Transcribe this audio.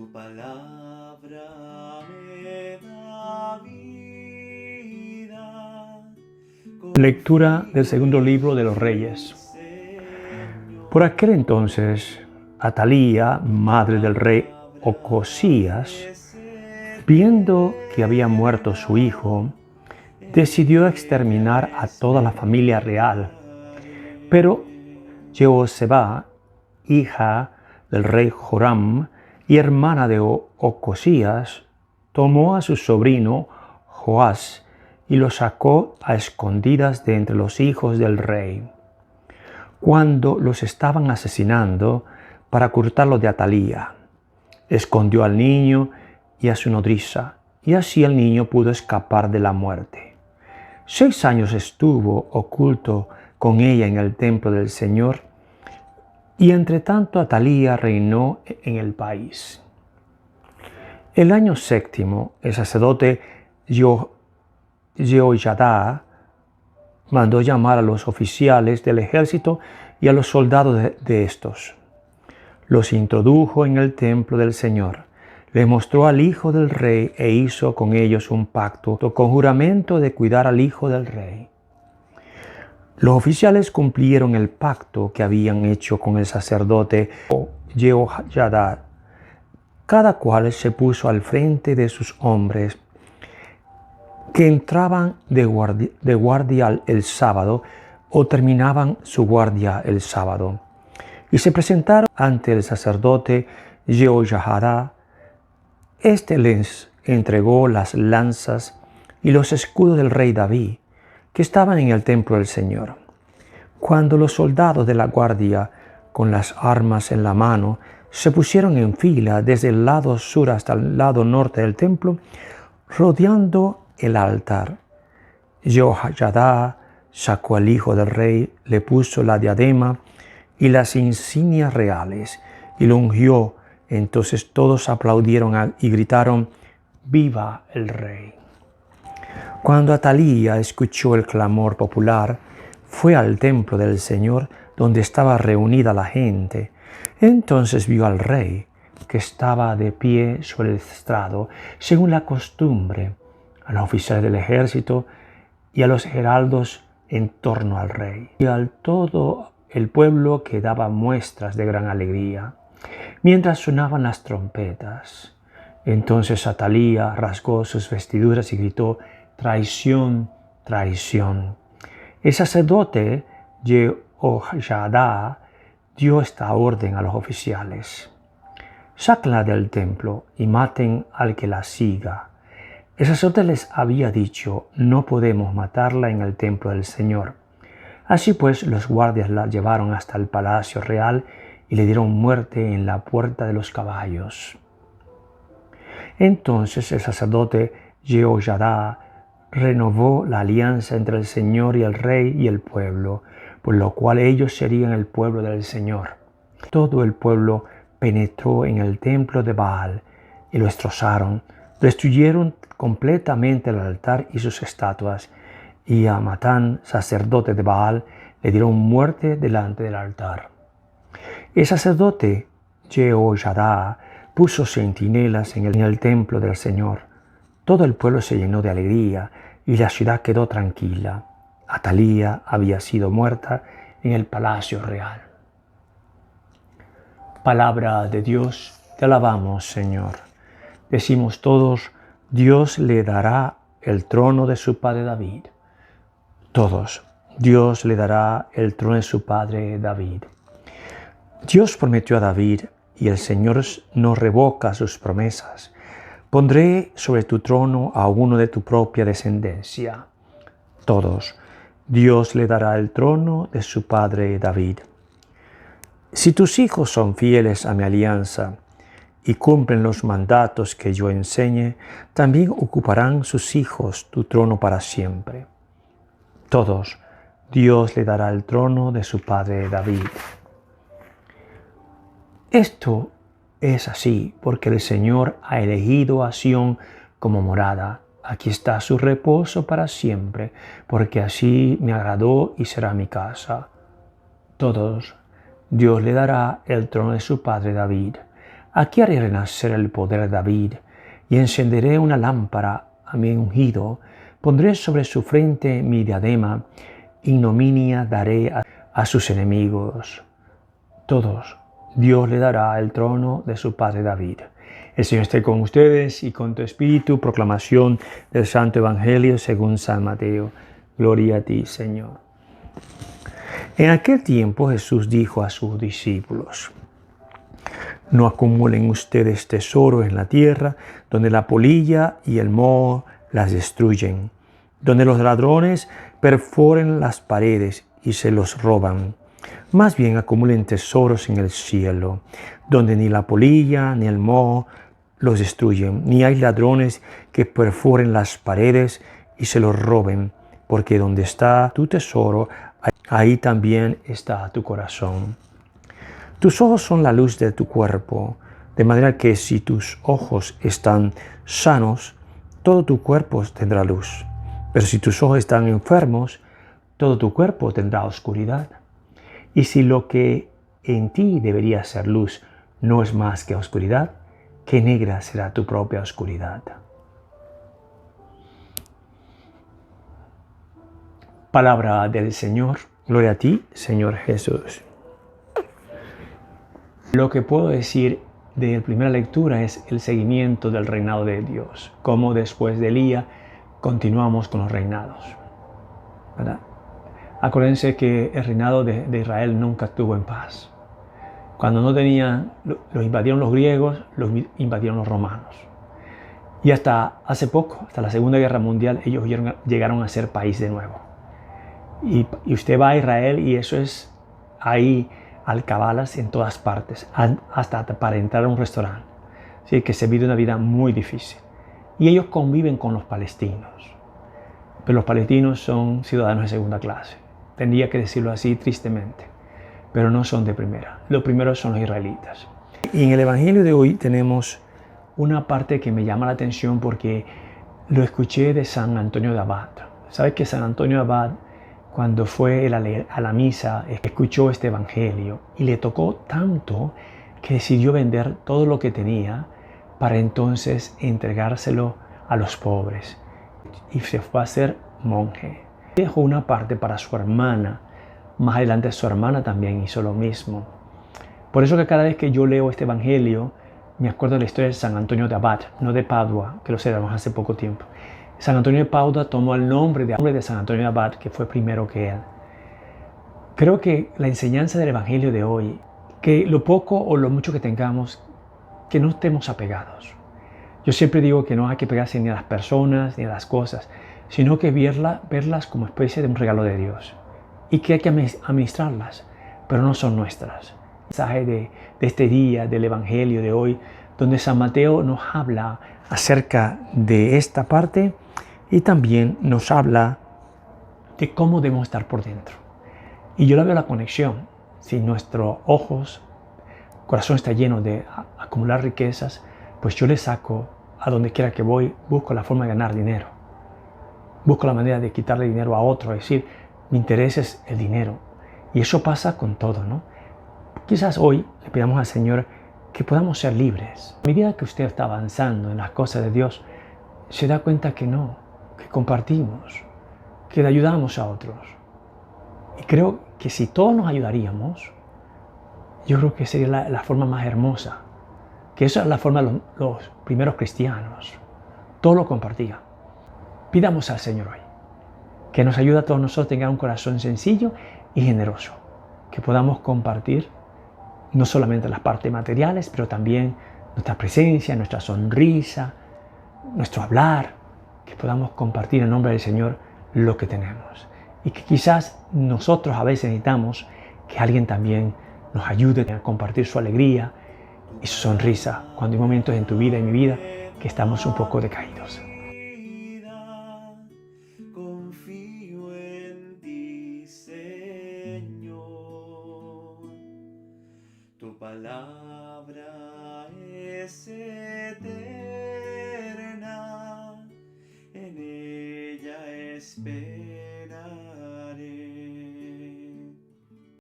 Tu palabra me da vida. Lectura del segundo libro de los Reyes. Por aquel entonces, Atalía, madre del rey Ocosías, viendo que había muerto su hijo, decidió exterminar a toda la familia real. Pero Jehoseba, hija del rey Joram y hermana de Ocosías, tomó a su sobrino Joás y lo sacó a escondidas de entre los hijos del rey, cuando los estaban asesinando, para ocultarlo de Atalía. Escondió al niño y a su nodriza, y así el niño pudo escapar de la muerte. 6 años estuvo oculto con ella en el templo del Señor, y entre tanto Atalía reinó en el país. El año 7º, el sacerdote Jehoiada mandó llamar a los oficiales del ejército y a los soldados de estos. Los introdujo en el templo del Señor, le mostró al hijo del rey e hizo con ellos un pacto con juramento de cuidar al hijo del rey. Los oficiales cumplieron el pacto que habían hecho con el sacerdote Jehoiada. Cada cual se puso al frente de sus hombres que entraban de guardia el sábado o terminaban su guardia el sábado, y se presentaron ante el sacerdote Jehoiada. Este les entregó las lanzas y los escudos del rey David, que estaban en el templo del Señor. Cuando los soldados de la guardia, con las armas en la mano, se pusieron en fila desde el lado sur hasta el lado norte del templo, rodeando el altar, Jehoiada sacó al hijo del rey, le puso la diadema y las insignias reales y lo ungió. Entonces todos aplaudieron y gritaron: ¡Viva el rey! Cuando Atalía escuchó el clamor popular, fue al templo del Señor, donde estaba reunida la gente. Entonces vio al rey, que estaba de pie sobre el estrado, según la costumbre, a los oficiales del ejército y a los heraldos en torno al rey, y al todo el pueblo, que daba muestras de gran alegría, mientras sonaban las trompetas. Entonces Atalía rasgó sus vestiduras y gritó: ¡Traición, traición! El sacerdote Jehoiada dio esta orden a los oficiales: sáquenla del templo y maten al que la siga. El sacerdote les había dicho: no podemos matarla en el templo del Señor. Así pues, los guardias la llevaron hasta el palacio real y le dieron muerte en la puerta de los caballos. Entonces el sacerdote Jehoiada renovó la alianza entre el Señor y el rey y el pueblo, por lo cual ellos serían el pueblo del Señor. Todo el pueblo penetró en el templo de Baal y lo destrozaron. Destruyeron completamente el altar y sus estatuas, y a Matán, sacerdote de Baal, le dieron muerte delante del altar. El sacerdote Jehoiada puso centinelas en el templo del Señor. Todo el pueblo se llenó de alegría y la ciudad quedó tranquila. Atalía había sido muerta en el palacio real. Palabra de Dios, te alabamos, Señor. Decimos todos: Dios le dará el trono de su padre David. Todos: Dios le dará el trono de su padre David. Dios prometió a David, y el Señor no revoca sus promesas: pondré sobre tu trono a uno de tu propia descendencia. Todos: Dios le dará el trono de su padre David. Si tus hijos son fieles a mi alianza y cumplen los mandatos que yo enseñe, también ocuparán sus hijos tu trono para siempre. Todos: Dios le dará el trono de su padre David. Esto es así porque el Señor ha elegido a Sión como morada. Aquí está su reposo para siempre, porque así me agradó y será mi casa. Todos: Dios le dará el trono de su padre David. Aquí haré renacer el poder de David, y encenderé una lámpara a mi ungido. Pondré sobre su frente mi diadema, ignominia daré a sus enemigos. Todos, Dios le dará el trono de su padre David. El Señor esté con ustedes y con tu espíritu. Proclamación del Santo Evangelio según San Mateo. Gloria a ti, Señor. En aquel tiempo Jesús dijo a sus discípulos: no acumulen ustedes tesoros en la tierra, donde la polilla y el moho las destruyen, donde los ladrones perforen las paredes y se los roban. Más bien acumulen tesoros en el cielo, donde ni la polilla ni el moho los destruyen, ni hay ladrones que perforen las paredes y se los roben, porque donde está tu tesoro, ahí también está tu corazón. Tus ojos son la luz de tu cuerpo, de manera que si tus ojos están sanos, todo tu cuerpo tendrá luz. Pero si tus ojos están enfermos, todo tu cuerpo tendrá oscuridad. Y si lo que en ti debería ser luz no es más que oscuridad, qué negra será tu propia oscuridad. Palabra del Señor. Gloria a ti, Señor Jesús. Lo que puedo decir de la primera lectura es el seguimiento del reinado de Dios. Cómo después de Elías continuamos con los reinados, ¿verdad? Acuérdense que el reinado de Israel nunca estuvo en paz. Cuando no tenían, los invadieron los griegos, los invadieron los romanos. Y hasta hace poco, hasta la Segunda Guerra Mundial, ellos llegaron a ser país de nuevo. Y usted va a Israel y eso es ahí alcabalas en todas partes, hasta para entrar a un restaurante. Así que se vive una vida muy difícil. Y ellos conviven con los palestinos. Pero los palestinos son ciudadanos de segunda clase. Tendría que decirlo así tristemente. Pero no son de primera. Los primeros son los israelitas. Y en el Evangelio de hoy tenemos una parte que me llama la atención porque lo escuché de San Antonio de Abad. ¿Sabes que San Antonio de Abad, cuando fue a la misa, escuchó este evangelio y le tocó tanto que decidió vender todo lo que tenía para entonces entregárselo a los pobres? Y se fue a ser monje. Dejó una parte para su hermana. Más adelante su hermana también hizo lo mismo. Por eso que cada vez que yo leo este evangelio, me acuerdo de la historia de San Antonio de Abad, no de Padua, que lo celebramos hace poco tiempo. San Antonio de Padua tomó el nombre de San Antonio de Abad, que fue primero que él. Creo que la enseñanza del evangelio de hoy, que lo poco o lo mucho que tengamos, que no estemos apegados. Yo siempre digo que no hay que pegarse ni a las personas ni a las cosas, sino que verlas como especie de un regalo de Dios y que hay que administrarlas, pero no son nuestras. El mensaje de este día, del evangelio de hoy, donde San Mateo nos habla acerca de esta parte y también nos habla de cómo debemos estar por dentro. Y yo la veo la conexión. Si nuestros ojos, corazón está lleno de acumular riquezas, pues yo le saco a donde quiera que voy, busco la forma de ganar dinero. Busco la manera de quitarle dinero a otro, es decir, mi interés es el dinero. Y eso pasa con todo, ¿no? Quizás hoy le pidamos al Señor que podamos ser libres. A medida que usted está avanzando en las cosas de Dios, se da cuenta que no, que compartimos, que le ayudamos a otros. Y creo que si todos nos ayudaríamos, yo creo que sería la forma más hermosa. Que esa es la forma de los primeros cristianos. Todo lo compartían. Pidamos al Señor hoy que nos ayude a todos nosotros a tener un corazón sencillo y generoso. Que podamos compartir no solamente las partes materiales, pero también nuestra presencia, nuestra sonrisa, nuestro hablar. Que podamos compartir en nombre del Señor lo que tenemos. Y que quizás nosotros a veces necesitamos que alguien también nos ayude a compartir su alegría y su sonrisa cuando hay momentos en tu vida y mi vida que estamos un poco decaídos. Confío en ti, Señor. Tu palabra es eterna, en ella espero.